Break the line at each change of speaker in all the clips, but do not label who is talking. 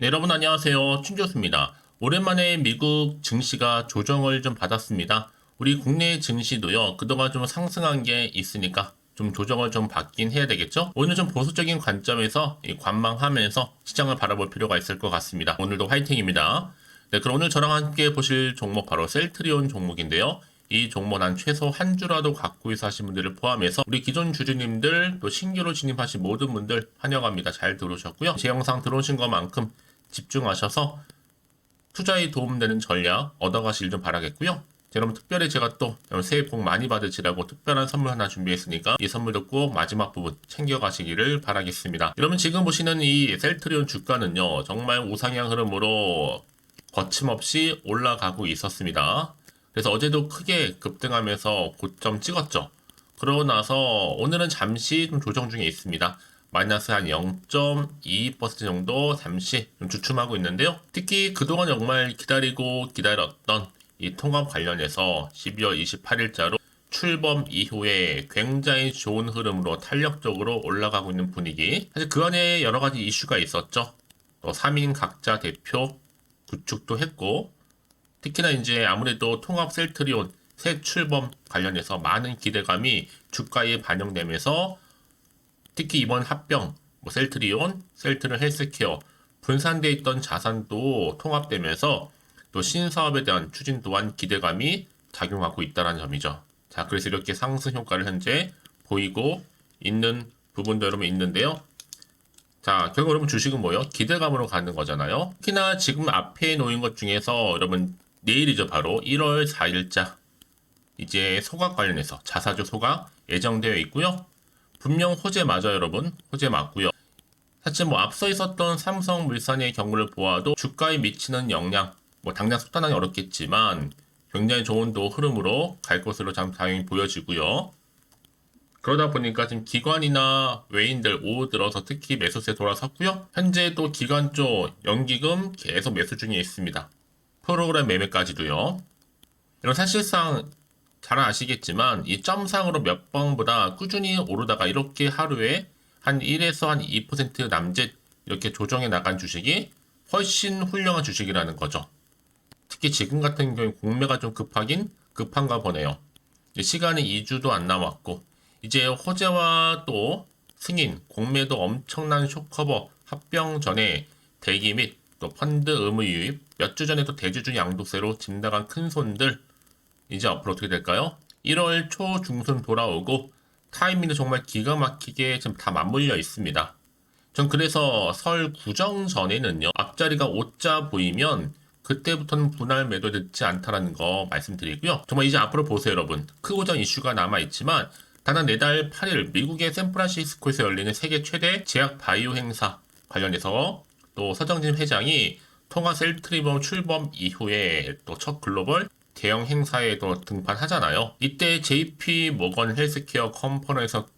네, 여러분 안녕하세요. 춘교수입니다. 오랜만에 미국 증시가 조정을 좀 받았습니다. 우리 국내 증시도요, 그동안 좀 상승한 게 있으니까 좀 조정을 좀 받긴 해야 되겠죠? 오늘 좀 보수적인 관점에서 관망하면서 시장을 바라볼 필요가 있을 것 같습니다. 오늘도 화이팅입니다. 네, 그럼 오늘 저랑 함께 보실 종목 바로 셀트리온 종목인데요. 이 종목 한 최소 한 주라도 갖고 있어 하신 분들을 포함해서 우리 기존 주주님들 또 신규로 진입하신 모든 분들 환영합니다. 잘 들어오셨고요. 제 영상 들어오신 것만큼 집중하셔서 투자에 도움되는 전략 얻어가시길 좀 바라겠고요. 여러분 특별히 제가 또 여러분 새해 복 많이 받으시라고 특별한 선물 하나 준비했으니까 이 선물도 꼭 마지막 부분 챙겨가시기를 바라겠습니다. 여러분 지금 보시는 이 셀트리온 주가는요, 정말 우상향 흐름으로 거침없이 올라가고 있었습니다. 그래서 어제도 크게 급등하면서 고점 찍었죠. 그러고 나서 오늘은 잠시 좀 조정 중에 있습니다. 마이너스 한 0.22% 정도 잠시 좀 주춤하고 있는데요. 특히 그동안 정말 기다렸던 이 통합 관련해서 12월 28일자로 출범 이후에 굉장히 좋은 흐름으로 탄력적으로 올라가고 있는 분위기. 사실 그 안에 여러 가지 이슈가 있었죠. 또 3인 각자 대표 구축도 했고, 특히나 이제 아무래도 통합 셀트리온 새 출범 관련해서 많은 기대감이 주가에 반영되면서 특히 이번 합병, 셀트리온, 셀트리온 헬스케어 분산돼 있던 자산도 통합되면서 또 신사업에 대한 추진 또한 기대감이 작용하고 있다는 점이죠. 자, 그래서 이렇게 상승 효과를 현재 보이고 있는 부분도 여러분 있는데요. 자, 결국 여러분 주식은 뭐예요? 기대감으로 가는 거잖아요. 특히나 지금 앞에 놓인 것 중에서 여러분 내일이죠. 바로 1월 4일자 이제 소각 관련해서 자사주 소각 예정되어 있고요. 분명 호재 맞아요, 여러분. 호재 맞고요. 사실 앞서 있었던 삼성물산의 경우를 보아도 주가에 미치는 영향, 당장 속단하기 어렵겠지만 굉장히 좋은 또 흐름으로 갈 것으로 당연히 보여지고요. 그러다 보니까 지금 기관이나 외인들 오후 들어서 특히 매수세 돌아섰고요. 현재 또 기관 쪽 연기금 계속 매수 중에 있습니다. 프로그램 매매까지도요. 이런 사실상 잘 아시겠지만 이 점상으로 몇 번보다 꾸준히 오르다가 이렇게 하루에 한 1에서 한 2% 남짓 이렇게 조정해 나간 주식이 훨씬 훌륭한 주식이라는 거죠. 특히 지금 같은 경우에 공매가 좀 급한가 보네요. 시간이 2주도 안 남았고 이제 호재와 또 승인, 공매도 엄청난 쇼커버 합병 전에 대기 및 또 펀드 의무 유입, 몇 주 전에 또 대주주 양도세로 집 나간 큰 손들 이제 앞으로 어떻게 될까요? 1월 초 중순 돌아오고 타이밍도 정말 기가 막히게 지금 다 맞물려 있습니다. 전 그래서 설 구정 전에는요, 앞자리가 5자 보이면 그때부터는 분할 매도 늦지 않다라는 거 말씀드리고요. 정말 이제 앞으로 보세요, 여러분. 크고전 이슈가 남아있지만 단한 내달 8일 미국의 샌프란시스코에서 열리는 세계 최대 제약 바이오 행사 관련해서 또 서정진 회장이 통화 셀트리온 출범 이후에 또 첫 글로벌 대형 행사에도 등판하잖아요. 이때 JP 모건 헬스케어 컨퍼런스에서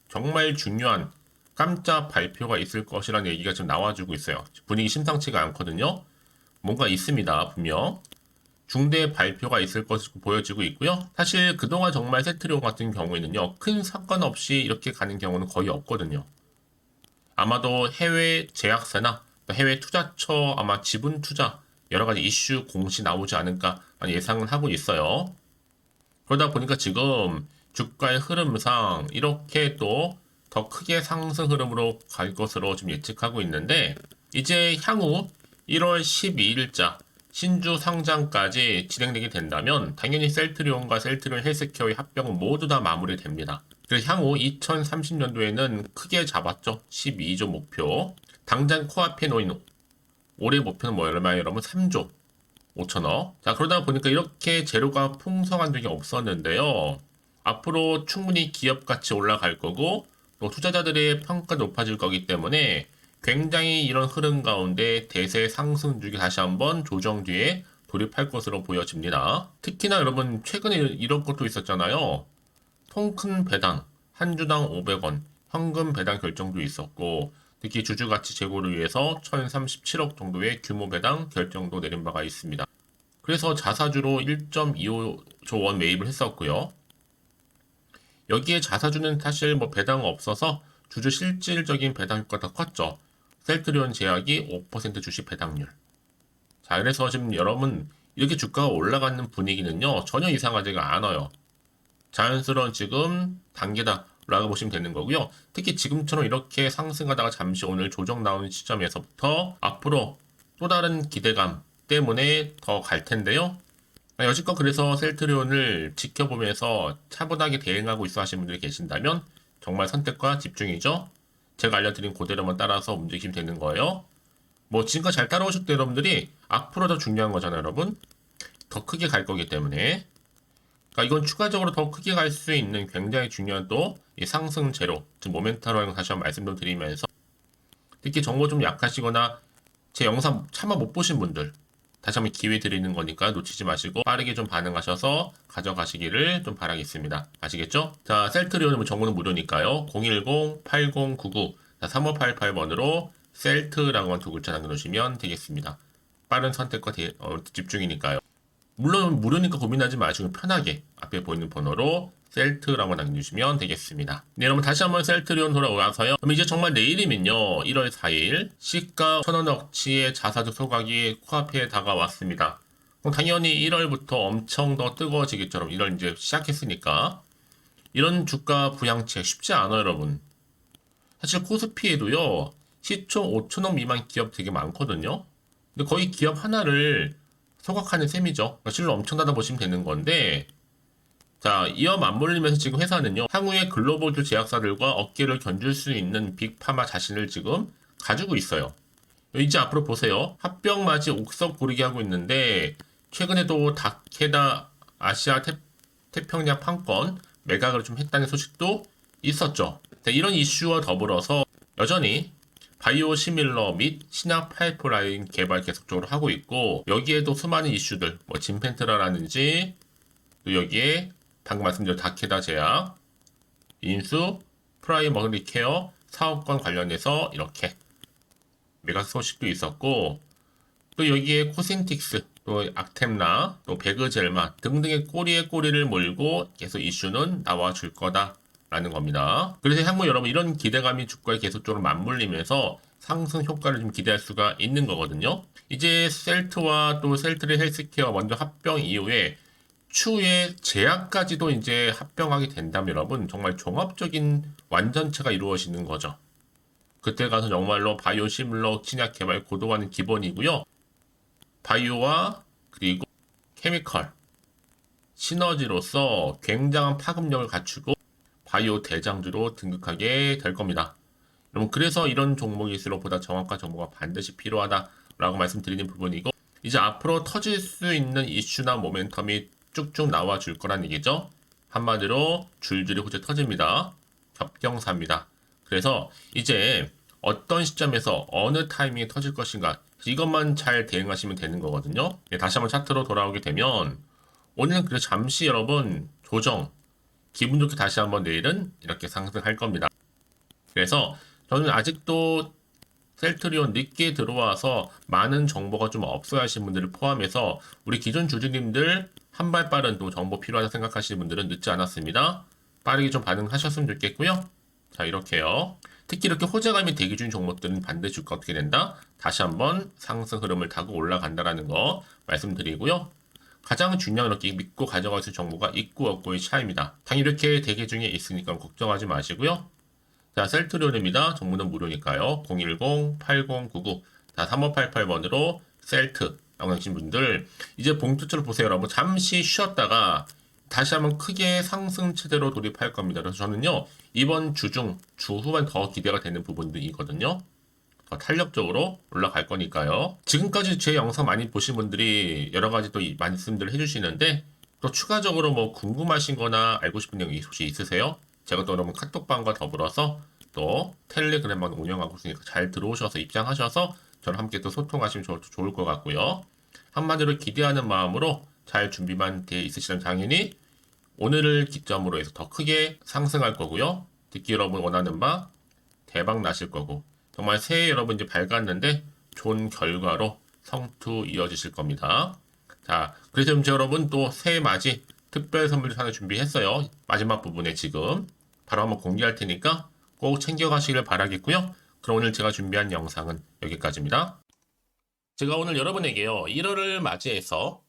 정말 중요한 깜짝 발표가 있을 것이라는 얘기가 지금 나와주고 있어요. 분위기 심상치가 않거든요. 뭔가 있습니다, 분명. 중대 발표가 있을 것으로 보여지고 있고요. 사실 그동안 정말 셀트리온 같은 경우에는요, 큰 사건 없이 이렇게 가는 경우는 거의 없거든요. 아마도 해외 제약사나 해외 투자처 아마 지분 투자 여러 가지 이슈 공시 나오지 않을까 예상을 하고 있어요. 그러다 보니까 지금 주가의 흐름상 이렇게 또 더 크게 상승 흐름으로 갈 것으로 좀 예측하고 있는데 이제 향후 1월 12일자 신주 상장까지 진행되게 된다면 당연히 셀트리온과 셀트리온 헬스케어의 합병은 모두 다 마무리됩니다. 그래서 향후 2030년도에는 크게 잡았죠. 12조 목표. 당장 코앞에 놓인 올해 목표는 얼마예요, 여러분? 3조 5천억. 자, 그러다 보니까 이렇게 재료가 풍성한 적이 없었는데요. 앞으로 충분히 기업 가치 올라갈 거고 또 투자자들의 평가 높아질 거기 때문에 굉장히 이런 흐름 가운데 대세 상승 주기 다시 한번 조정 뒤에 돌입할 것으로 보여집니다. 특히나 여러분 최근에 이런 것도 있었잖아요. 통 큰 배당, 한 주당 500원, 현금 배당 결정도 있었고 특히 주주가치 제고를 위해서 1037억 정도의 규모 배당 결정도 내린 바가 있습니다. 그래서 자사주로 1.25조 원 매입을 했었고요. 여기에 자사주는 사실 배당 없어서 주주 실질적인 배당 효과가 더 컸죠. 셀트리온 제약이 5% 주식 배당률. 자, 그래서 지금 여러분 이렇게 주가가 올라가는 분위기는요 전혀 이상하지가 않아요. 자연스러운 지금 단계다라고 보시면 되는 거고요. 특히 지금처럼 이렇게 상승하다가 잠시 오늘 조정 나오는 시점에서부터 앞으로 또 다른 기대감 때문에 더 갈 텐데요. 여지껏 그래서 셀트리온을 지켜보면서 차분하게 대응하고 있어 하시는 분들이 계신다면 정말 선택과 집중이죠. 제가 알려드린 그대로만 따라서 움직이시면 되는 거예요. 뭐 지금까지 잘 따라오셨던 여러분들이 앞으로 더 중요한 거잖아요, 여러분. 더 크게 갈 거기 때문에. 그러니까 이건 추가적으로 더 크게 갈 수 있는 굉장히 중요한 또 이 상승 제로, 즉 모멘텀이라는 거 다시 한번 말씀 좀 드리면서 특히 정보 좀 약하시거나 제 영상 차마 못 보신 분들 다시 한번 기회 드리는 거니까 놓치지 마시고 빠르게 좀 반응하셔서 가져가시기를 좀 바라겠습니다. 아시겠죠? 자, 셀트리온 정보는 무료니까요. 010-8099-3588번으로 셀트라고 두 글자 남겨놓으시면 되겠습니다. 빠른 선택과 집중이니까요. 물론 무료니까 고민하지 마시고 편하게 앞에 보이는 번호로 셀트라고 남겨주시면 되겠습니다. 네, 여러분 다시 한번 셀트리온 돌아와서요. 그럼 이제 정말 내일이면요. 1월 4일 시가 1,000원어치의 자사주 소각이 코앞에 다가왔습니다. 그럼 당연히 1월부터 엄청 더 뜨거워지겠죠. 1월 이제 시작했으니까. 이런 주가 부양책 쉽지 않아요, 여러분. 사실 코스피에도요. 시총 5,000원 미만 기업 되게 많거든요. 근데 거의 기업 하나를 소각하는 셈이죠. 실로 엄청나다 보시면 되는 건데 자, 이어 맞물리면서 지금 회사는요. 향후에 글로벌 제약사들과 어깨를 견줄 수 있는 빅파마 자신을 지금 가지고 있어요. 이제 앞으로 보세요. 합병맞이 옥석 고르기 하고 있는데 최근에도 다케다 아시아 태평양 판권 매각을 좀 했다는 소식도 있었죠. 자, 이런 이슈와 더불어서 여전히 바이오 시밀러 및 신약 파이프라인 개발 계속적으로 하고 있고 여기에도 수많은 이슈들 뭐 진펜트라라든지 또 여기에 방금 말씀드린 다케다 제약, 인수, 프라이머리 케어 사업권 관련해서 이렇게 매각 소식도 있었고 또 여기에 코신틱스, 또 악템라, 또 베그젤마 등등의 꼬리에 꼬리를 몰고 계속 이슈는 나와줄 거다라는 겁니다. 그래서 향후 여러분 이런 기대감이 주가에 계속적으로 맞물리면서 상승 효과를 좀 기대할 수가 있는 거거든요. 이제 셀트와 또 셀트리 헬스케어 먼저 합병 이후에 추후에 제약까지도 이제 합병하게 된다면 여러분 정말 종합적인 완전체가 이루어지는 거죠. 그때 가서 정말로 바이오 시밀러 신약 개발 고도화는 기본이고요. 바이오와 그리고 케미컬 시너지로서 굉장한 파급력을 갖추고 바이오 대장주로 등극하게 될 겁니다. 여러분 그래서 이런 종목일수록 보다 정확한 정보가 반드시 필요하다라고 말씀드리는 부분이고 이제 앞으로 터질 수 있는 이슈나 모멘텀이 쭉쭉 나와줄 거란 얘기죠. 한마디로 줄줄이 호재 터집니다. 겹경사입니다. 그래서 이제 어떤 시점에서 어느 타이밍에 터질 것인가 이것만 잘 대응하시면 되는 거거든요. 네, 다시 한번 차트로 돌아오게 되면 오늘은 그래서 잠시 여러분 조정 기분 좋게 다시 한번 내일은 이렇게 상승할 겁니다. 그래서 저는 아직도 셀트리온 늦게 들어와서 많은 정보가 좀 없어야 하시는 분들을 포함해서 우리 기존 주주님들 한 발 빠른 또 정보 필요하다 생각하시는 분들은 늦지 않았습니다. 빠르게 좀 반응하셨으면 좋겠고요. 자 이렇게요. 특히 이렇게 호재감이 대기 중인 종목들은 반드시 주가 어떻게 된다? 다시 한번 상승 흐름을 타고 올라간다라는 거 말씀드리고요. 가장 중요한 이렇게 믿고 가져갈 수 있는 정보가 있고 없고의 차이입니다. 당연히 이렇게 대기 중에 있으니까 걱정하지 마시고요. 자, 셀트리온입니다. 정보는 무료니까요. 010-8099 3588번으로 셀트 라고 하신 분들 이제 봉투처럼 보세요. 여러분 잠시 쉬었다가 다시 한번 크게 상승 체제로 돌입할 겁니다. 그래서 저는요 이번 주 후반 더 기대가 되는 부분들이거든요. 더 탄력적으로 올라갈 거니까요. 지금까지 제 영상 많이 보신 분들이 여러 가지 또 말씀들을 해주시는데 또 추가적으로 뭐 궁금하신 거나 알고 싶은 내용이 혹시 있으세요? 제가 또 여러분 카톡방과 더불어서 또 텔레그램만 운영하고 있으니까 잘 들어오셔서 입장하셔서 저랑 함께 또 소통하시면 좋을 것 같고요. 한마디로 기대하는 마음으로 잘 준비만 돼 있으시면 당연히 오늘을 기점으로 해서 더 크게 상승할 거고요. 듣기 여러분 원하는 바 대박 나실 거고 정말 새해 여러분 이제 밝았는데 좋은 결과로 성투 이어지실 겁니다. 자, 그래서 이제 여러분 또 새해 맞이 특별 선물 하나 준비했어요. 마지막 부분에 지금 바로 한번 공개할 테니까 꼭 챙겨가시길 바라겠고요. 그럼 오늘 제가 준비한 영상은 여기까지입니다. 제가 오늘 여러분에게요, 1월을 맞이해서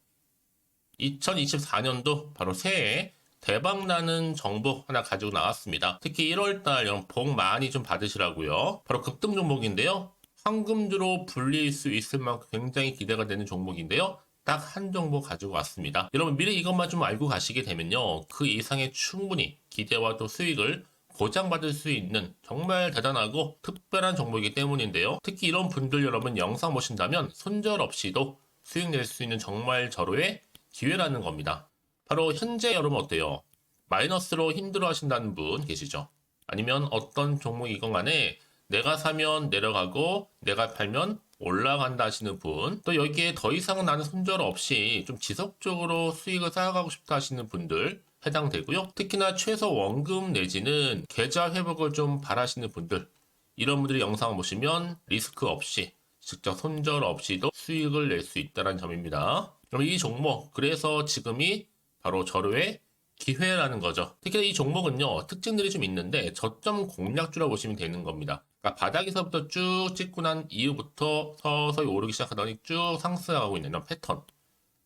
2024년도 바로 새해 대박나는 정보 하나 가지고 나왔습니다. 특히 1월달 여러분 복 많이 좀 받으시라고요. 바로 급등 종목인데요. 황금주로 불릴 수 있을 만큼 굉장히 기대가 되는 종목인데요. 딱 한 종목 가지고 왔습니다. 여러분 미리 이것만 좀 알고 가시게 되면요, 그 이상의 충분히 기대와 또 수익을 보장받을 수 있는 정말 대단하고 특별한 종목이기 때문인데요. 특히 이런 분들 여러분 영상 보신다면 손절없이도 수익 낼 수 있는 정말 절호의 기회라는 겁니다. 바로 현재 여러분 어때요? 마이너스로 힘들어 하신다는 분 계시죠? 아니면 어떤 종목이건 간에 내가 사면 내려가고 내가 팔면 올라간다 하시는 분, 또 여기에 더 이상 나는 손절 없이 좀 지속적으로 수익을 쌓아가고 싶다 하시는 분들 해당되고요. 특히나 최소 원금 내지는 계좌 회복을 좀 바라시는 분들, 이런 분들이 영상을 보시면 리스크 없이 직접 손절 없이도 수익을 낼 수 있다는 점입니다. 그럼 이 종목, 그래서 지금이 바로 절호의 기회라는 거죠. 특히 이 종목은요, 특징들이 좀 있는데 저점 공략주라고 보시면 되는 겁니다. 그러니까 바닥에서부터 쭉 찍고 난 이후부터 서서히 오르기 시작하더니 쭉 상승하고 있는 이런 패턴.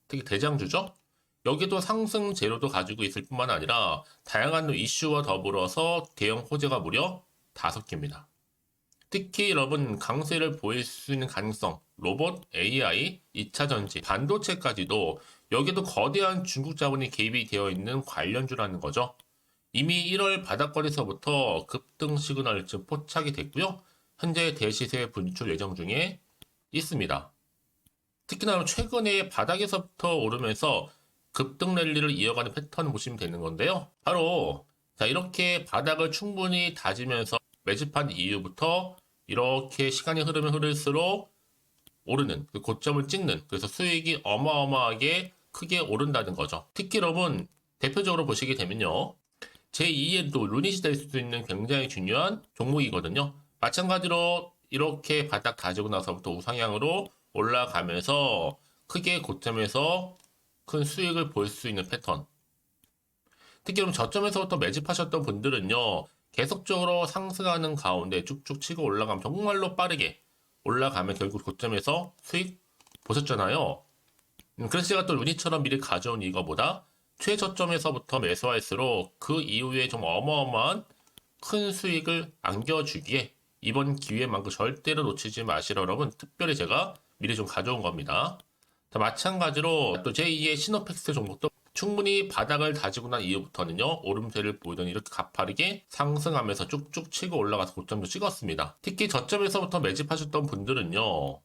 특히 대장주죠. 여기도 상승 재료도 가지고 있을 뿐만 아니라 다양한 이슈와 더불어서 대형 호재가 무려 5개입니다. 특히 여러분 강세를 보일 수 있는 가능성, 로봇, AI, 2차 전지, 반도체까지도 여기도 거대한 중국 자본이 개입이 되어 있는 관련주라는 거죠. 이미 1월 바닥권에서부터 급등 시그널 즉 포착이 됐고요. 현재 대시세 분출 예정 중에 있습니다. 특히나 최근에 바닥에서부터 오르면서 급등 랠리를 이어가는 패턴을 보시면 되는 건데요. 바로 자, 이렇게 바닥을 충분히 다지면서 매집한 이후부터 이렇게 시간이 흐르면 흐를수록 오르는, 그 고점을 찍는, 그래서 수익이 어마어마하게 크게 오른다는 거죠. 특히 여러분 대표적으로 보시게 되면요, 제2의 또 루닛이 될 수도 있는 굉장히 중요한 종목이거든요. 마찬가지로 이렇게 바닥 다지고 나서부터 우상향으로 올라가면서 크게 고점에서 큰 수익을 볼 수 있는 패턴. 특히 그럼 저점에서부터 매집하셨던 분들은요, 계속적으로 상승하는 가운데 쭉쭉 치고 올라가면 정말로 빠르게 올라가면 결국 고점에서 수익 보셨잖아요. 그래서 제가 또 루니처럼 미리 가져온 이거보다 최저점에서부터 매수할수록 그 이후에 좀 어마어마한 큰 수익을 안겨주기에 이번 기회만큼 절대로 놓치지 마시라 여러분, 특별히 제가 미리 좀 가져온 겁니다. 자, 마찬가지로 또 제2의 시노팩스 종목도 충분히 바닥을 다지고 난 이후부터는요, 오름세를 보이더니 이렇게 가파르게 상승하면서 쭉쭉 치고 올라가서 고점도 찍었습니다. 특히 저점에서부터 매집하셨던 분들은요,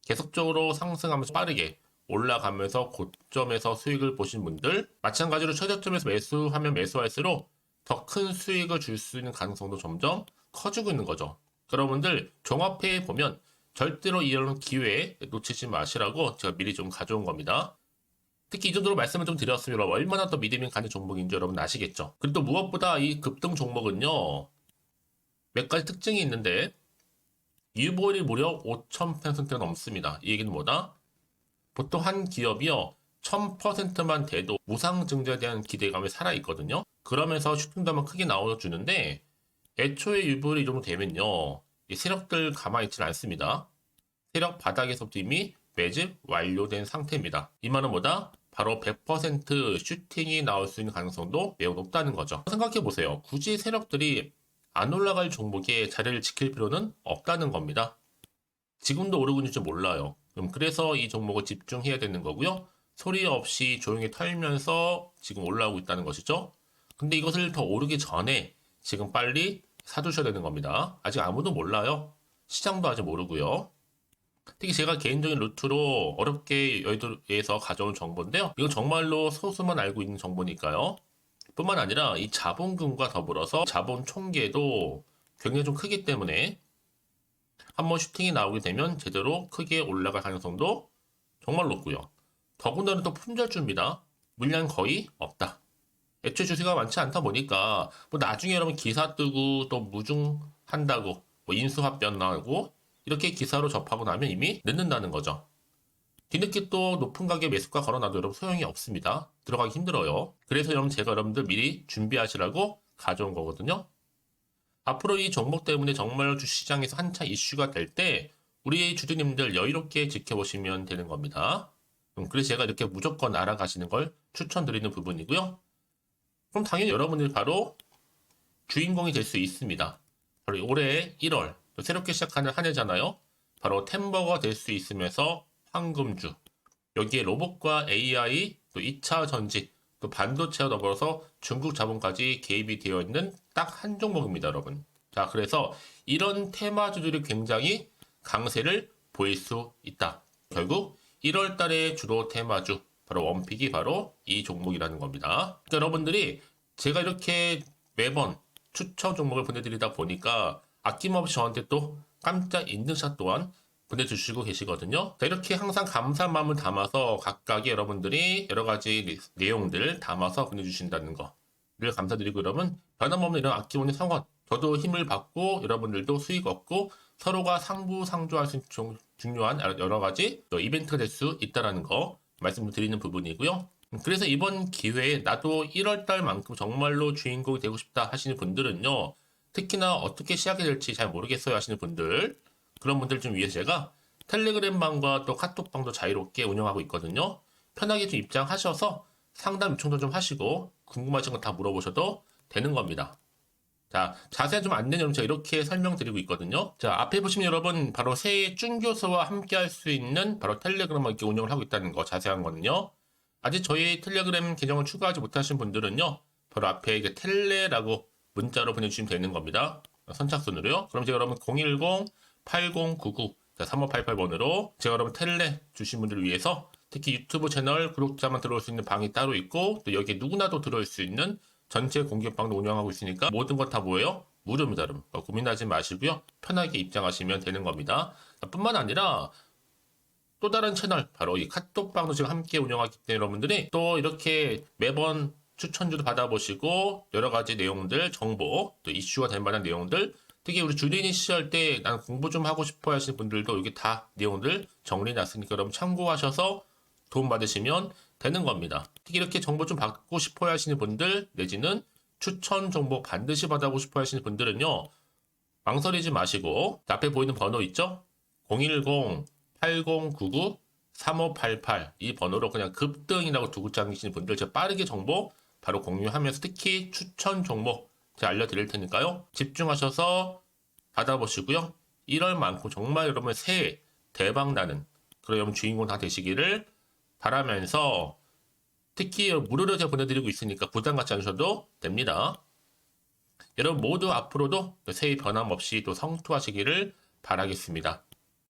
계속적으로 상승하면서 빠르게 올라가면서 고점에서 수익을 보신 분들, 마찬가지로 최저점에서 매수하면 매수할수록 더 큰 수익을 줄 수 있는 가능성도 점점 커지고 있는 거죠. 여러분들 종합해 보면 절대로 이런 기회에 놓치지 마시라고 제가 미리 좀 가져온 겁니다. 특히 이 정도로 말씀을 좀 드렸으면 얼마나 더 믿음이 가는 종목인지 여러분 아시겠죠? 그리고 또 무엇보다 이 급등 종목은요, 몇 가지 특징이 있는데 유보율이 무려 5,000%가 넘습니다. 이 얘기는 뭐다? 보통 한 기업이요, 1000%만 돼도 무상증자에 대한 기대감이 살아있거든요. 그러면서 슈팅도 한번 크게 나와주는데 애초에 유보율이 이 정도 되면요, 이 세력들 가만히 있지는 않습니다. 세력 바닥에서부터 이미 매집 완료된 상태입니다. 이 말은 뭐다? 바로 100% 슈팅이 나올 수 있는 가능성도 매우 높다는 거죠. 생각해보세요. 굳이 세력들이 안 올라갈 종목에 자리를 지킬 필요는 없다는 겁니다. 지금도 오르고 있는지 몰라요. 그래서 이 종목을 집중해야 되는 거고요. 소리 없이 조용히 털면서 지금 올라오고 있다는 것이죠. 근데 이것을 더 오르기 전에 지금 빨리 사두셔야 되는 겁니다. 아직 아무도 몰라요. 시장도 아직 모르고요. 특히 제가 개인적인 루트로 어렵게 여의도에서 가져온 정보인데요. 이건 정말로 소수만 알고 있는 정보니까요. 뿐만 아니라 이 자본금과 더불어서 자본 총계도 굉장히 좀 크기 때문에 한번 슈팅이 나오게 되면 제대로 크게 올라갈 가능성도 정말 높고요. 더군다나 또 품절주입니다. 물량 거의 없다. 애초에 주식가 많지 않다 보니까 뭐 나중에 여러분 기사 뜨고 또 무중한다고 뭐 인수합병 나오고 이렇게 기사로 접하고 나면 이미 늦는다는 거죠. 뒤늦게 또 높은 가격 매수가 걸어놔도 여러분 소용이 없습니다. 들어가기 힘들어요. 그래서 여러분 제가 여러분들 미리 준비하시라고 가져온 거거든요. 앞으로 이 종목 때문에 정말 주시장에서 한차 이슈가 될 때 우리 주주님들 여유롭게 지켜보시면 되는 겁니다. 그래서 제가 이렇게 무조건 알아가시는 걸 추천드리는 부분이고요. 그럼 당연히 여러분들이 바로 주인공이 될 수 있습니다. 바로 올해 1월 또 새롭게 시작하는 한 해잖아요. 바로 템버가 될 수 있으면서 황금주, 여기에 로봇과 AI, 또 2차 전지, 또 반도체와 더불어서 중국 자본까지 개입이 되어 있는 딱 한 종목입니다, 여러분. 자, 그래서 이런 테마주들이 굉장히 강세를 보일 수 있다. 결국 1월 달에 주로 테마주, 바로 원픽이 바로 이 종목이라는 겁니다. 그러니까 여러분들이 제가 이렇게 매번 추천 종목을 보내드리다 보니까 아낌없이 저한테 또 깜짝 인증샷 또한 보내주시고 계시거든요. 자, 이렇게 항상 감사한 마음을 담아서 각각의 여러분들이 여러 가지 내용들 담아서 보내주신다는 거를 감사드리고, 여러분 변함없는 이런 아낌없는 성원, 저도 힘을 받고 여러분들도 수익 얻고 서로가 상부상조할 수 있는 중요한 여러 가지 이벤트가 될 수 있다는 거 말씀드리는 부분이고요. 그래서 이번 기회에 나도 1월달만큼 정말로 주인공이 되고 싶다 하시는 분들은요, 특히나 어떻게 시작이 될지 잘 모르겠어요 하시는 분들, 그런 분들 좀 위해서 제가 텔레그램 방과 또 카톡방도 자유롭게 운영하고 있거든요. 편하게 좀 입장하셔서 상담 요청도 좀 하시고 궁금하신 거 다 물어보셔도 되는 겁니다. 자, 자세한 좀 안내는 제가 이렇게 설명드리고 있거든요. 자, 앞에 보시면 여러분 바로 새해 쭌교수와 함께 할 수 있는 바로 텔레그램을 이렇게 운영을 하고 있다는 거, 자세한 거는요. 아직 저희 텔레그램 계정을 추가하지 못하신 분들은요, 바로 앞에 이제 텔레라고 문자로 보내주시면 되는 겁니다. 선착순으로요. 그럼 제가 여러분 010-8099-3588번으로 제가 여러분 텔레 주신 분들을 위해서 특히 유튜브 채널 구독자만 들어올 수 있는 방이 따로 있고, 또 여기에 누구나도 들어올 수 있는 전체 공개방도 운영하고 있으니까 모든 것 다 뭐예요? 무료입니다, 여러분. 고민하지 마시고요. 편하게 입장하시면 되는 겁니다. 뿐만 아니라 또 다른 채널, 바로 이 카톡방도 지금 함께 운영하기 때문에 여러분들이 또 이렇게 매번 추천주도 받아보시고 여러 가지 내용들, 정보, 또 이슈가 될 만한 내용들, 특히 우리 주린이 시절 때 난 공부 좀 하고 싶어 하시는 분들도 여기 다 내용들 정리해놨으니까 여러분 참고하셔서 도움 받으시면 되는 겁니다. 특히 이렇게 정보 좀 받고 싶어 하시는 분들, 내지는 추천 정보 반드시 받아보고 싶어 하시는 분들은요, 망설이지 마시고 앞에 보이는 번호 있죠? 010-8099-3588 이 번호로 그냥 급등이라고 두고 당기시는 분들 제가 빠르게 정보 바로 공유하면서 특히 추천 종목 제가 알려드릴 테니까요. 집중하셔서 받아보시고요. 1월만큼 정말 여러분 새해 대박나는 그런 여러분 주인공 다 되시기를 바라면서, 특히 무료로 제가 보내드리고 있으니까 부담 갖지 않으셔도 됩니다. 여러분 모두 앞으로도 새해 변함없이 또 성투하시기를 바라겠습니다.